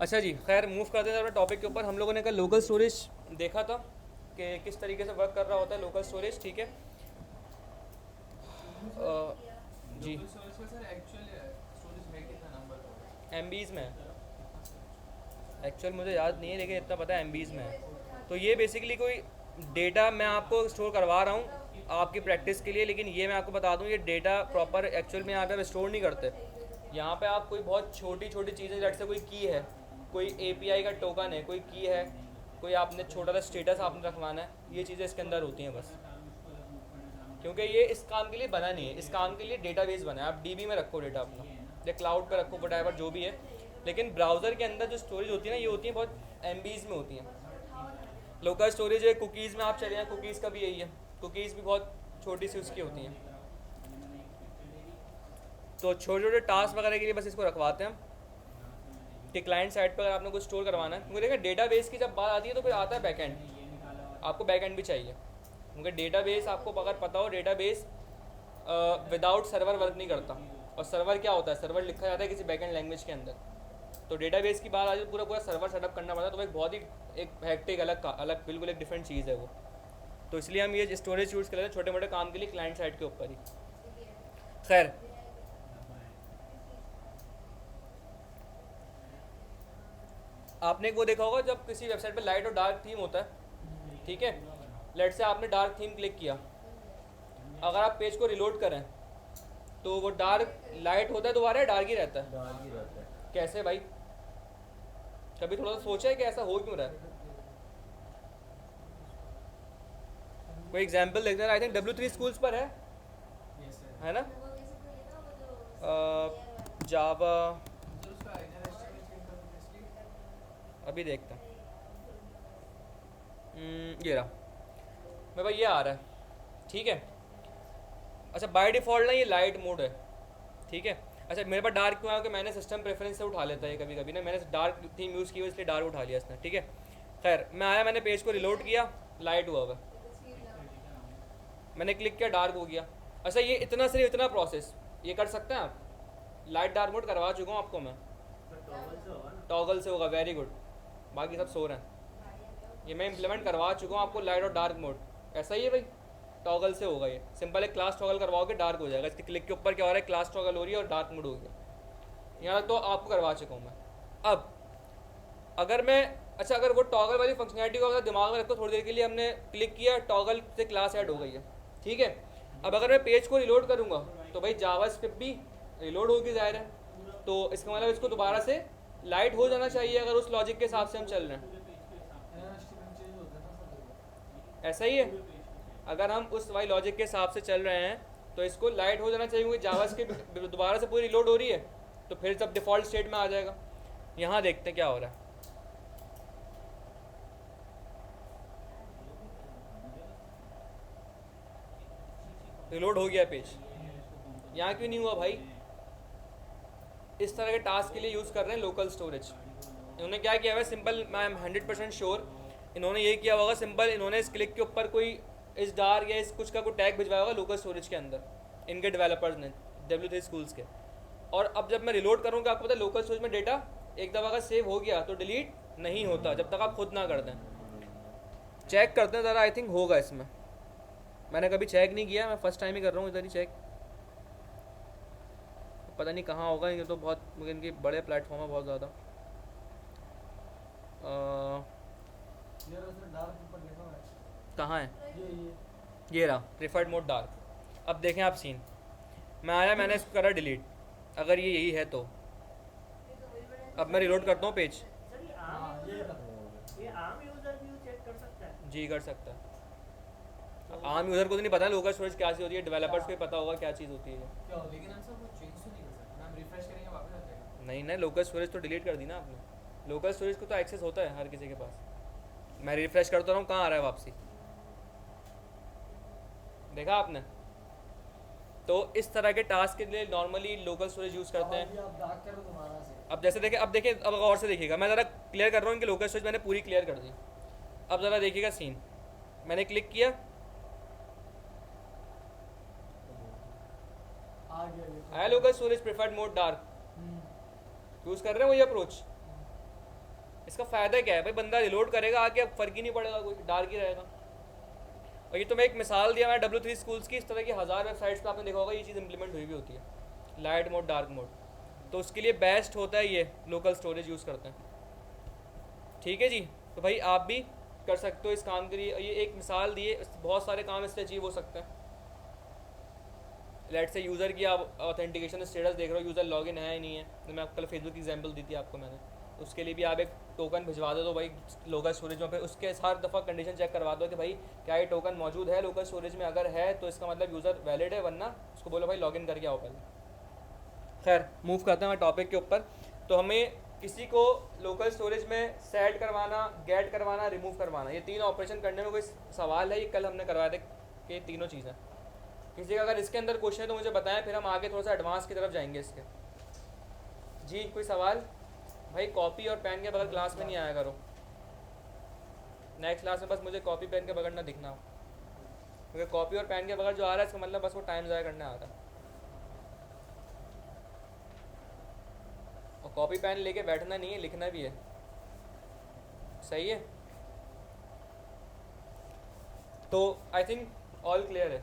अच्छा जी, खैर मूव करते थे अपने टॉपिक के ऊपर। हम लोगों ने कल लोकल स्टोरेज देखा था कि किस तरीके से वर्क कर रहा होता है लोकल स्टोरेज, ठीक है। जी, लोकल स्टोरेज का सर एक्चुअल स्टोरेज है कितना नंबर का? एमबीज़ में है। एक्चुअल मुझे याद नहीं है, लेकिन इतना पता है एमबीज़ में है। तो ये बेसिकली कोई डेटा मैं आपको स्टोर करवा रहा हूँ आपकी प्रैक्टिस के लिए, लेकिन ये मैं आपको बता दूँ ये डेटा प्रॉपर एक्चुअल में यहाँ पे स्टोर नहीं करते। यहाँ पे आप कोई बहुत छोटी छोटी चीज़ें, जैसे कोई की है, कोई एपीआई का टोकन है, कोई की है, कोई आपने छोटा सा स्टेटस आपने रखवाना है, ये चीज़ें इसके अंदर होती हैं बस। क्योंकि ये इस काम के लिए बना नहीं है, इस काम के लिए डेटाबेस बना है। आप डीबी में रखो डेटा अपना, या क्लाउड पे रखो, वट जो भी है। लेकिन ब्राउज़र के अंदर जो स्टोरेज होती है ना, ये होती है बहुत एमबीज़ में होती हैं। लोकल स्टोरेज है, कुकीज़ में आप चले जाएँ, कुकीज़ का भी यही है। कुकीज़ भी बहुत छोटी सी उसकी होती हैं। तो छोटे छोटे टास्क वगैरह के लिए बस इसको रखवाते हैं हम कि क्लाइंट साइड पर अगर आपने कुछ स्टोर करवाना है। क्योंकि देखिए डेटाबेस की जब बात आती है तो फिर आता है बैकएंड। आपको बैकएंड भी चाहिए, क्योंकि डेटाबेस आपको अगर पता हो, डेटाबेस विदाउट सर्वर वर्क नहीं करता। और सर्वर क्या होता है? सर्वर लिखा जाता है किसी बैकएंड लैंग्वेज के अंदर। तो डेटाबेस की बात आ जाए तो पूरा पूरा सर्वर सेटअप करना पड़ता है। तो एक बहुत ही एक हैक्टिक अलग बिल्कुल एक डिफरेंट चीज़ है वो। तो इसलिए हम ये स्टोरेज यूज़ कर रहे हैं छोटे मोटे काम के लिए क्लाइंट साइड के ऊपर ही। खैर, आपने एक वो देखा होगा जब किसी वेबसाइट पे लाइट और डार्क थीम होता है, ठीक है। लेट से आपने डार्क थीम क्लिक किया, अगर आप पेज को रिलोड करें तो वो डार्क लाइट होता है दोबारा, डार्क ही रहता है। डाल ही रहता है। कैसे भाई? कभी थोड़ा सा सोचा है कि ऐसा हो क्यों रहा है? कोई एग्जांपल देखते हैं। आई थिंक W3 स्कूल्स पर यस सर। है ना? जावा, सर उसका इनर एचटीएमएल चेक कर दो प्लीज। अभी देखते हैं। ये रहा मेरे पास, ये आ रहा है, ठीक है। अच्छा, बाय डिफ़ॉल्ट ना ये लाइट मोड है, ठीक है। अच्छा, मेरे पास डार्क क्यों आया? कि मैंने सिस्टम प्रेफरेंस से उठा लेता है कभी कभी ना, मैंने डार्क थीम यूज़ की हुई इसलिए डार्क उठा लिया इसने, ठीक है। खैर, मैं आया, मैंने पेज को रिलोड किया, लाइट हुआ हुआ, मैंने क्लिक किया, डार्क हो गया। अच्छा, ये इतना सिर्फ इतना प्रोसेस ये कर सकते हैं आप? लाइट डार्क मोड करवा चुका हूँ आपको मैं, टॉगल से होगा ना? टॉगल से होगा, वेरी गुड। बाकी सब सो रहे हैं। ये मैं इम्प्लीमेंट करवा चुका हूँ आपको, लाइट और डार्क मोड। ऐसा ही है भाई, टॉगल से होगा ये। सिंपल एक क्लास टॉगल करवाओगे, डार्क हो जाएगा। इसके क्लिक के ऊपर क्या हो रहा है? क्लास टॉगल हो रही है और डार्क मोड हो गया। यहाँ तक तो आपको करवा चुका हूँ मैं। अब अगर मैं, अच्छा, अगर वो टॉगल वाली फंक्शनैलिटी को अगर दिमाग में रखो थोड़ी देर के लिए, हमने क्लिक किया, टॉगल से क्लास ऐड हो गई है, ठीक है। अब अगर मैं पेज को रिलोड करूँगा तो भाई जावा स्क्रिप्ट भी रिलोड होगी, जाहिर है। तो इसका मतलब इसको दोबारा से लाइट हो जाना चाहिए अगर उस लॉजिक के हिसाब से हम चल रहे हैं। इनर एचटीएमएल चेंज होता है ना सर। ऐसा ही है, अगर हम उस वाई लॉजिक के हिसाब से चल रहे हैं तो इसको लाइट हो जाना चाहिए, क्योंकि जावा स्क्रिप्ट दोबारा से पूरी रिलोड हो रही है, तो फिर सब डिफ़ॉल्ट स्टेट में आ जाएगा। यहाँ देखते हैं क्या हो रहा है। रिलोड हो गया पेज, यहाँ क्यों नहीं हुआ भाई? इस तरह के टास्क के लिए यूज़ कर रहे हैं लोकल स्टोरेज। इन्होंने क्या किया हुआ है? सिंपल, मैं एम 100% श्योर इन्होंने ये किया होगा। सिंपल, इन्होंने इस क्लिक के ऊपर कोई इस डार या इस कुछ का कोई टैग भिजवाया होगा लोकल स्टोरेज के अंदर, इनके डेवलपर्स ने, W3 स्कूल्स के। और अब जब मैं रिलोड करूँगा, आपको पता है लोकल स्टोरेज में डेटा एक दफ़ा अगर सेव हो गया तो डिलीट नहीं होता जब तक आप खुद ना कर दें। चेक करते हैं ज़रा, आई थिंक होगा इसमें। मैंने कभी चेक नहीं किया, मैं फर्स्ट टाइम ही कर रहा हूँ इधर ही चेक। पता नहीं कहाँ होगा, ये तो बहुत इनके बड़े प्लेटफॉर्म है बहुत ज़्यादा। ये रहा सर, डार्क ऊपर लिखा हुआ है। कहाँ है? ये ये रहा प्रिफर्ड मोड डार्क। अब देखें आप सीन, मैं आया, मैंने इसको करा डिलीट, अगर ये यही है तो। अब मैं रिलोड करता हूँ पेज। सर ये हाँ, आम ये यूजर, खत्म। ये आम यूजर भी चेक कर सकता है? जी कर सकता है। अब आम यूज़र को तो नहीं पता लोकल स्टोरेज क्या चीज़ होती है, डेवलपर्स को ही पता होगा क्या चीज़ होती है। क्या होता है? लेकिन हम सर वो चेंज तो नहीं कर सकते ना, हम रिफ्रेश करेंगे वापस आ जाएगा। नहीं नहीं, लोकल स्टोरेज तो डिलीट कर दी ना आपने। लोकल स्टोरेज को तो एक्सेस होता है हर किसी के पास। मैं रिफ्रेश करता रहा हूँ, कहाँ आ रहा है वापसी? देखा आपने? तो इस तरह के टास्क के लिए नॉर्मली लोकल स्टोरेज यूज़ करते हैं। अब आप डार्क करो दोबारा से। अब जैसे देखें, अब देखिए, अब और से देखिएगा, मैं ज़रा क्लियर कर रहा हूँ कि लोकल स्टोरेज मैंने पूरी क्लियर कर दी। अब ज़रा देखिएगा सीन, मैंने क्लिक किया, आ गया ये तो। आया local storage preferred mode dark. Use कर रहे हैं वही अप्रोच। इसका फ़ायदा क्या है भाई, बंदा रिलोड करेगा आके, अब फ़र्क ही नहीं पड़ेगा, कोई डार्क ही रहेगा। और ये तो मैं एक मिसाल दिया मैं W3 स्कूल्स की, इस तरह की हज़ार वेबसाइट्स पे आपने देखा होगा ये चीज़ इंप्लीमेंट हुई भी होती है, लाइट मोड डार्क मोड। तो उसके लिए बेस्ट होता है ये लोकल स्टोरेज यूज़ करते हैं। ठीक है जी, तो भाई आप भी कर सकते हो इस काम के लिए। ये एक मिसाल दिए, बहुत सारे काम इससे अचीव हो सकते हैं। लेट से यूज़र की आप ऑथेंटिकेशन स्टेटस देख रहे हो, यूज़र लॉगिन है या नहीं है, तो मैं कल फेसबुक की एग्जांपल दी थी आपको मैंने, उसके लिए भी आप एक टोकन भिजवा दो भाई लोकल स्टोरेज में, पे उसके हर दफ़ा कंडीशन चेक करवा दो कि भाई क्या ये टोकन मौजूद है लोकल स्टोरेज में, अगर है तो इसका मतलब यूज़र वैलिड है, वरना उसको बोलो भाई लॉगिन करके आओ पहले। खैर मूव करते हैं मैं टॉपिक के ऊपर। तो हमें किसी को लोकल स्टोरेज में सेट करवाना, गेट करवाना, रिमूव करवाना, ये तीन ऑपरेशन करने में कोई सवाल है? ये कल हमने करवाया था कि ये तीनों चीज़ें। किसी का अगर इसके अंदर क्वेश्चन है तो मुझे बताएं, फिर हम आगे थोड़ा सा एडवांस की तरफ जाएंगे इसके। जी कोई सवाल? भाई कॉपी और पेन के बगैर क्लास में नहीं आया करो, नेक्स्ट क्लास में बस मुझे कॉपी पेन के बगैर ना दिखना हो, क्योंकि कॉपी और पेन के बगैर जो आ रहा है इसका मतलब बस वो टाइम ज़ाया करने आ रहा है। और कॉपी पेन लेके बैठना नहीं है, लिखना भी है। सही है? तो आई थिंक ऑल क्लियर है।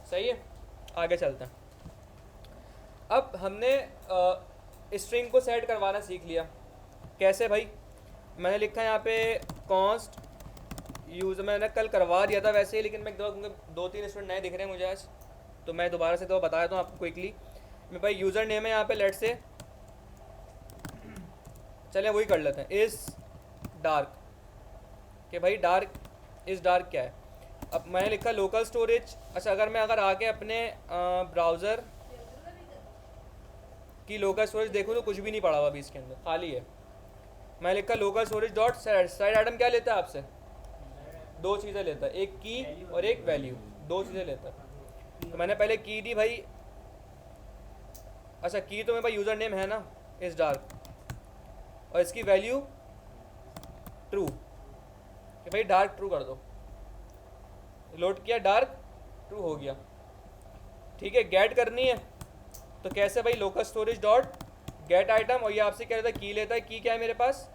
सही है, आगे चलते हैं। अब हमने स्ट्रिंग को सेट करवाना सीख लिया। कैसे भाई? मैंने लिखा है यहाँ पे कॉन्स्ट यूज़र, मैंने कल करवा दिया था वैसे ही, लेकिन मैं दो तीन स्टूडेंट नए दिख रहे हैं मुझे आज, तो मैं दोबारा से तो बता देता हूँ आपको क्विकली। मैं भाई यूज़र नेम है यहाँ पे, लेट से चलें वही कर लेते हैं, इज़ डार्क, कि भाई डार्क इज़ डार्क क्या है। अब मैंने लिखा लोकल स्टोरेज। अच्छा, अगर आके अपने ब्राउज़र की लोकल स्टोरेज देखो तो कुछ भी नहीं पड़ा हुआ अभी इसके अंदर, खाली है। मैं लिखा local storage dot side item क्या लेता है आपसे? दो चीज़ें लेता है, एक की और एक वैल्यू, दो चीज़ें लेता है। तो मैंने पहले की दी भाई। अच्छा, की तो मेरे पास यूज़र नेम है ना, इस डार्क, और इसकी वैल्यू ट्रू, कि भाई डार्क ट्रू कर दो। लोड किया, डार्क ट्रू हो गया। ठीक है, गेट करनी है तो कैसे भाई? Local storage dot gate item, और ये आपसे क्या लेता है? की लेता है। की क्या है मेरे पास?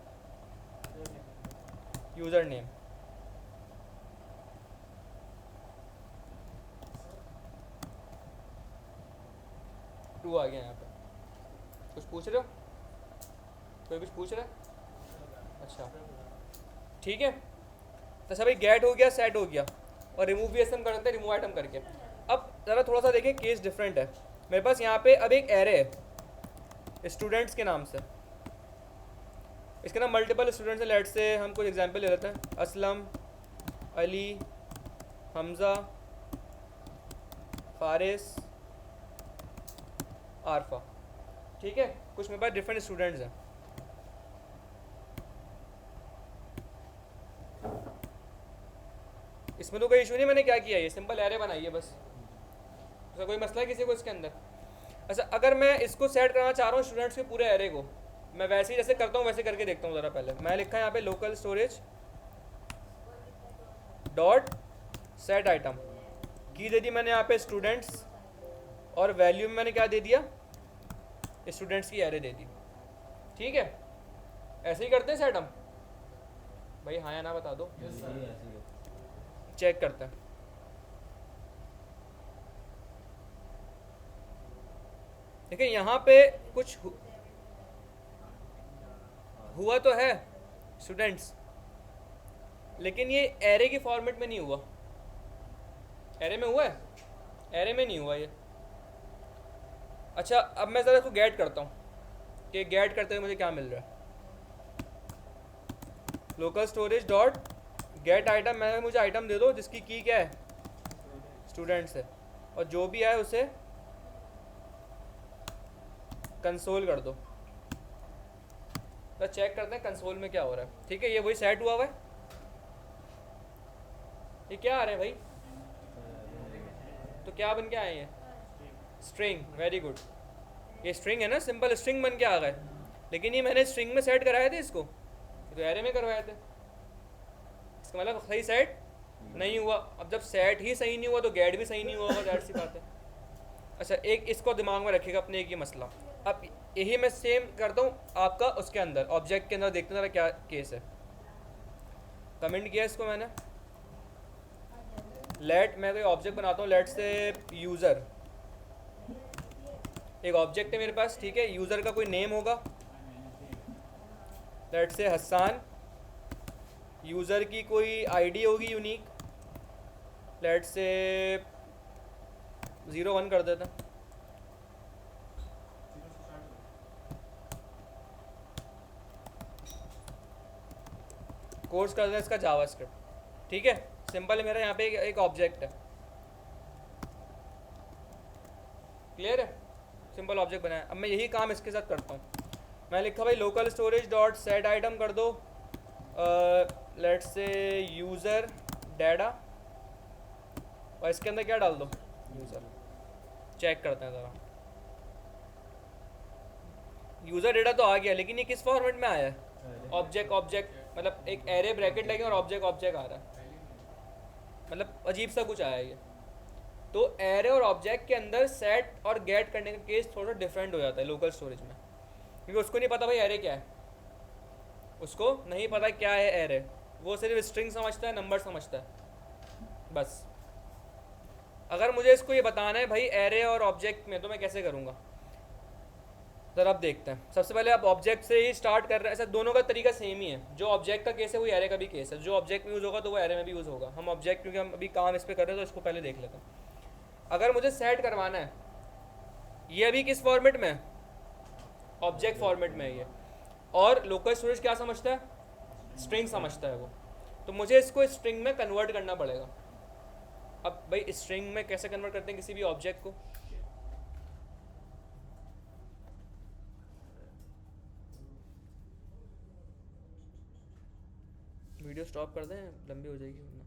User name. ट्रू आ गया यहाँ पे। कुछ पूछ रहे हो? कोई कुछ पूछ रहा है? अच्छा ठीक है, तो सब भाई गेट हो गया, सेट हो गया, और रिमूव भी ऐसे हम कर सकते हैं, रिमूव आइटम करके। अब ज़रा थोड़ा सा देखें, केस डिफरेंट है। मेरे पास यहाँ पे अब एक एरे है स्टूडेंट्स के नाम से, इसके नाम मल्टीपल स्टूडेंट्स हैं। लेट से हम कुछ एग्जांपल ले लेते हैं, असलम, अली, हमज़ा, फारिस, आरफा। ठीक है, कुछ मेरे पास डिफरेंट स्टूडेंट्स हैं। इसमें तो कोई इशू नहीं, मैंने क्या किया, ये सिंपल एरे बनाई है बस। तो कोई मसला है किसी को इसके अंदर? अच्छा, अगर मैं इसको सेट करना चाह रहा हूँ स्टूडेंट्स के पूरे एरे को, मैं वैसे ही जैसे करता हूँ वैसे करके देखता हूँ ज़रा। पहले मैं लिखा है यहाँ पे local storage dot set item, की दे दी मैंने यहाँ पे स्टूडेंट्स, और वैल्यू में मैंने क्या दे दिया? स्टूडेंट्स की एरे दे दी। ठीक है, ऐसे ही करते हैं सेट हम भाई? हाँ या ना बता दो, चेक करते हैं। देखिए यहाँ पे कुछ हुआ तो है स्टूडेंट्स, लेकिन ये एरे की फॉर्मेट में नहीं हुआ। एरे में हुआ है? एरे में नहीं हुआ ये। अच्छा, अब मैं ज़रा इसको गेट करता हूँ कि गेट करते हुए मुझे क्या मिल रहा है। Local storage dot gate item, मैं मुझे आइटम दे दो जिसकी की क्या है? स्टूडेंट्स है, और जो भी आए उसे कंसोल कर दो। तो चेक करते हैं कंसोल में क्या हो रहा है। ठीक है, ये वही सेट हुआ हुआ है। ये क्या आ रहे हैं भाई? तो क्या बन के आए हैं? स्ट्रिंग। वेरी गुड, ये स्ट्रिंग है ना, सिंपल स्ट्रिंग बन के आ गए। लेकिन ये मैंने स्ट्रिंग में सेट कराए थे इसको, तो एरे में करवाए थे। इसका मतलब सही सेट नहीं हुआ। अब जब सेट ही सही नहीं हुआ तो गेट भी सही नहीं हुआ होगा, जाहिर सी बात है। अच्छा, एक इसको दिमाग में रखिएगा अपने, एक ये मसला। अब यही मैं सेम करता हूँ आपका उसके अंदर ऑब्जेक्ट के अंदर, देखते हैं जरा क्या केस है। कमेंट किया इसको मैंने, लेट मैं कोई ऑब्जेक्ट बनाता हूँ, लेट से यूज़र, एक ऑब्जेक्ट है मेरे पास, ठीक है, यूज़र का कोई नेम होगा, लेट से हसन, यूज़र की कोई आईडी होगी यूनिक, लेट से 01 कर देता, कोर्स कर देता इसका जावास्क्रिप्ट, ठीक है, सिंपल है। मेरा यहाँ पे एक ऑब्जेक्ट है, क्लियर है, सिंपल ऑब्जेक्ट बनाया। अब मैं यही काम इसके साथ करता हूँ। मैं लिखा भाई local storage dot set item कर दो, लेट्स से यूज़र डाटा, और इसके अंदर क्या डाल दो, यूज़र। चेक करते हैं ज़रा, यूज़र डेटा तो आ गया, लेकिन ये किस फॉर्मेट में आया है, ऑब्जेक्ट ऑब्जेक्ट, मतलब एक एरे ब्रैकेट लगे और ऑब्जेक्ट ऑब्जेक्ट आ रहा है, मतलब अजीब सा कुछ आया है ये। तो एरे और ऑब्जेक्ट के अंदर सेट और गेट करने का केस थोड़ा डिफरेंट हो जाता है लोकल स्टोरेज में, क्योंकि उसको नहीं पता भाई एरे क्या है, उसको नहीं पता क्या है एरे, वो सिर्फ स्ट्रिंग समझता है, नंबर समझता है बस। अगर मुझे इसको ये बताना है भाई एरे और ऑब्जेक्ट में, तो मैं कैसे करूँगा, ज़रा अब देखते हैं। सबसे पहले आप ऑब्जेक्ट से ही स्टार्ट कर रहे हैं, ऐसा दोनों का तरीका सेम ही है, जो ऑब्जेक्ट का केस है वही एरे का भी केस है, जो ऑब्जेक्ट में यूज़ होगा तो वो एरे में भी यूज़ होगा। हम ऑब्जेक्ट, क्योंकि हम अभी काम इस पर कर रहे हैं तो इसको पहले देख लेते हैं। अगर मुझे सेट करवाना है, ये अभी किस फॉर्मेट में है, ऑब्जेक्ट फॉर्मेट में है ये, और लोकल स्टोरेज क्या समझता है, स्ट्रिंग समझता है वो, तो मुझे इसको स्ट्रिंग में कन्वर्ट करना पड़ेगा। अब भाई स्ट्रिंग में कैसे कन्वर्ट करते हैं किसी भी ऑब्जेक्ट को, वीडियो स्टॉप कर दें, लंबी हो जाएगी वरना।